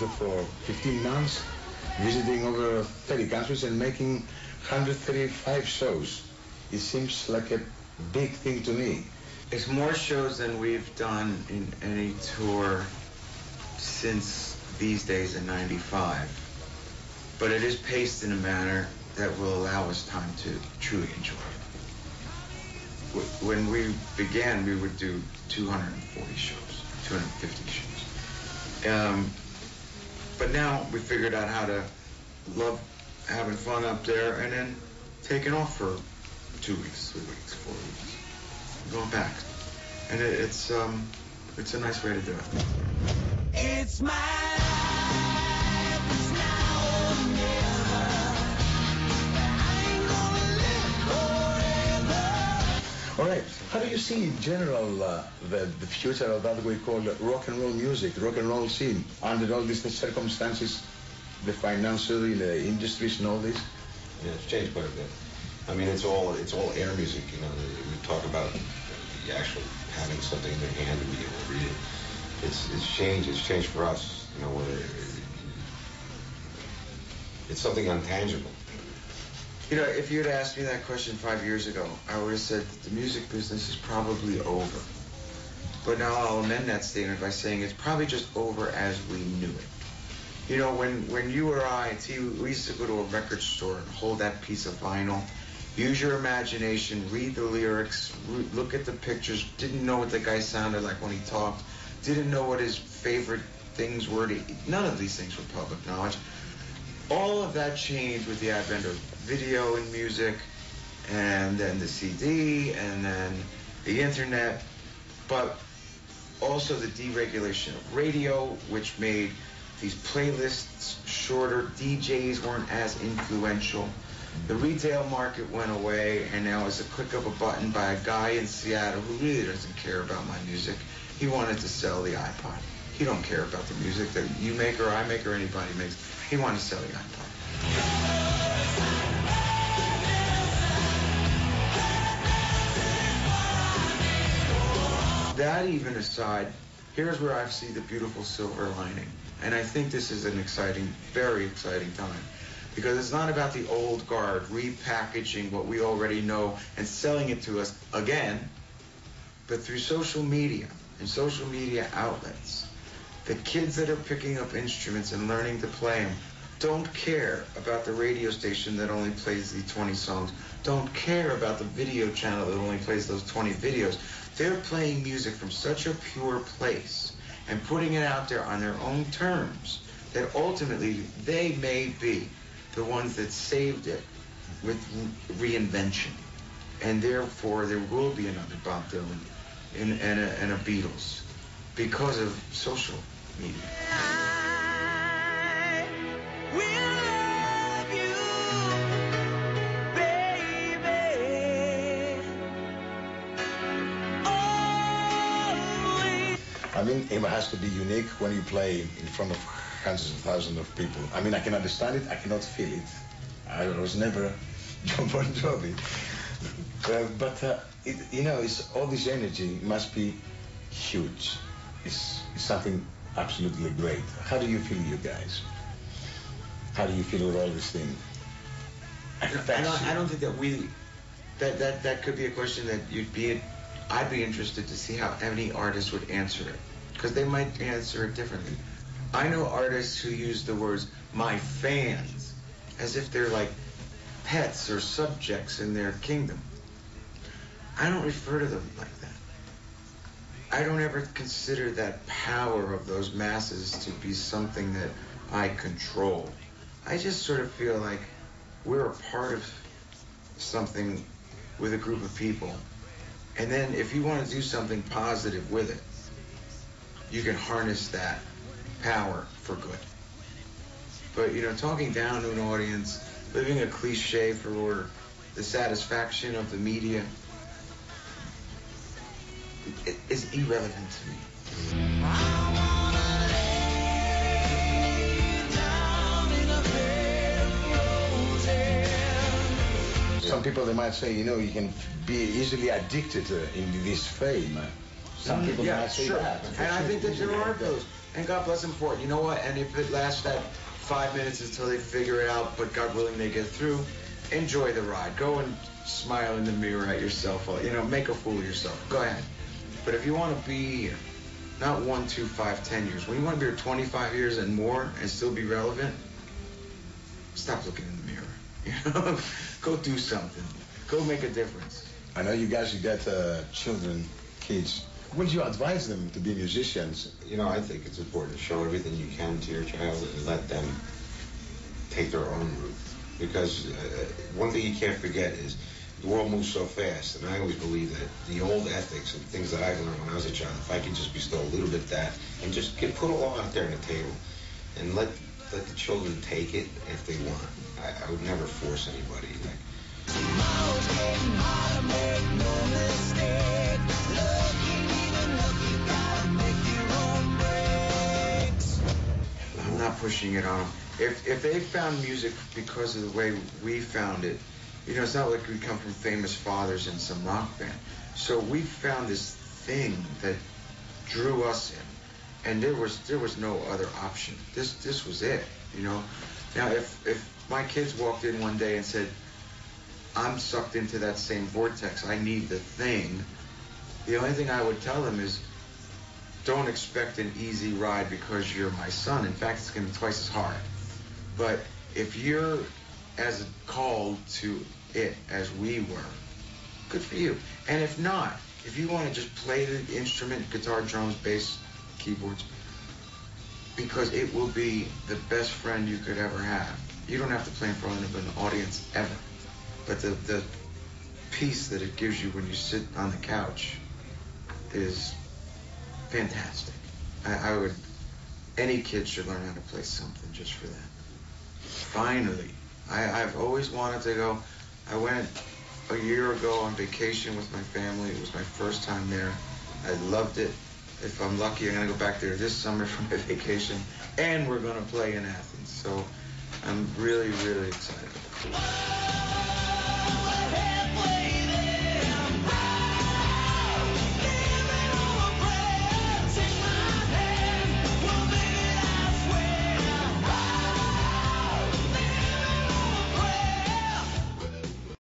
for 15 months, visiting over 30 countries and making 135 shows. It seems like a big thing to me. It's more shows than we've done in any tour since these days in '95. But it is paced in a manner that will allow us time to truly enjoy it. When we began, we would do 240 shows, 250 shows. But now we figured out how to love having fun up there and then taking off for 2 weeks, 3 weeks, 4 weeks, going back. And it's a nice way to do it. It's my life, it's now or never. I ain't gonna live forever. All right, how do you see in general the future of that we call rock and roll music, rock and roll scene, under all these circumstances, the financial industries and all this? Yeah, it's changed quite a bit. I mean, it's all air music, you know. We talk about the actual having something in their hand and being able to read it. It's changed. It's changed for us, you know. Whether it's something intangible. You know, if you had asked me that question 5 years ago, I would have said that the music business is probably over. But now I'll amend that statement by saying it's probably just over as we knew it. You know, when you or I, we used to go to a record store and hold that piece of vinyl, use your imagination, read the lyrics, look at the pictures, didn't know what the guy sounded like when he talked, didn't know what his favorite things were to eat. None of these things were public knowledge. All of that changed with the advent of video and music, and then the CD, and then the internet, but also the deregulation of radio, which made these playlists shorter. DJs weren't as influential. The retail market went away, and now it's a click of a button by a guy in Seattle who really doesn't care about my music. He wanted to sell the iPod. He don't care about the music that you make or I make or anybody makes. He wanted to sell the iPod. That even aside, here's where I see the beautiful silver lining. And I think this is an exciting, very exciting time. Because it's not about the old guard repackaging what we already know and selling it to us again, but through social media and social media outlets. The kids that are picking up instruments and learning to play them don't care about the radio station that only plays the 20 songs, don't care about the video channel that only plays those 20 videos. They're playing music from such a pure place and putting it out there on their own terms that ultimately they may be the ones that saved it with reinvention. And therefore there will be another Bob Dylan and a Beatles because of social media. I mean, it has to be unique when you play in front of hundreds of thousands of people. I mean, I can understand it, I cannot feel it. I was never Jovi. You know, it's all this energy must be huge. It's something absolutely great. How do you feel, you guys? How do you feel with all this thing? I don't think that that could be a question that I'd be interested to see how any artist would answer it, because they might answer it differently. I know artists who use the words "my fans" as if they're like pets or subjects in their kingdom. I don't refer to them like that. I don't ever consider that power of those masses to be something that I control. I just sort of feel like we're a part of something with a group of people. And then if you want to do something positive with it, you can harness that power for good. But, you know, talking down to an audience, living a cliche for the satisfaction of the media, it is irrelevant to me. Some people, they might say, you know, you can be easily addicted in this fame. Some people might say sure. that. And I think that there are those And God bless them for it. You know what? And if it lasts that 5 minutes until they figure it out, but God willing they get through, enjoy the ride. Go and smile in the mirror at yourself. You know, make a fool of yourself. Go ahead. But if you want to be here, not 1, 2, 5, 10 years, when you want to be here 25 years and more and still be relevant, stop looking in the mirror. You know, go do something. Go make a difference. I know you guys, you got children, kids. Would you advise them to be musicians? You know, I think it's important to show everything you can to your child and let them take their own route. Because one thing you can't forget is the world moves so fast, and I always believe that the old ethics and things that I learned when I was a child, if I could just bestow a little bit of that and just put it all out there on the table and let the children take it if they want. I would never force anybody. Tomorrow's getting harder, make no mistake. Lucky, gotta make your own breaks. I'm not pushing it on them. If they found music because of the way we found it, you know, it's not like we come from famous fathers in some rock band. So we found this thing that drew us in, and there was no other option. This was it, you know. Now, if my kids walked in one day and said, I'm sucked into that same vortex, I need the thing, the only thing I would tell them is, don't expect an easy ride because you're my son. In fact, it's going to be twice as hard. But if you're as called to it as we were, good for you. And if not, if you want to just play the instrument, guitar, drums, bass, keyboards, because it will be the best friend you could ever have. You don't have to play in front of an audience ever. But the peace that it gives you when you sit on the couch is fantastic. I would, any kid should learn how to play something just for that. Finally, I've always wanted to go. I went a year ago on vacation with my family. It was my first time there. I loved it. If I'm lucky, I'm going to go back there this summer for my vacation. And we're going to play in Athens. So I'm really, really excited.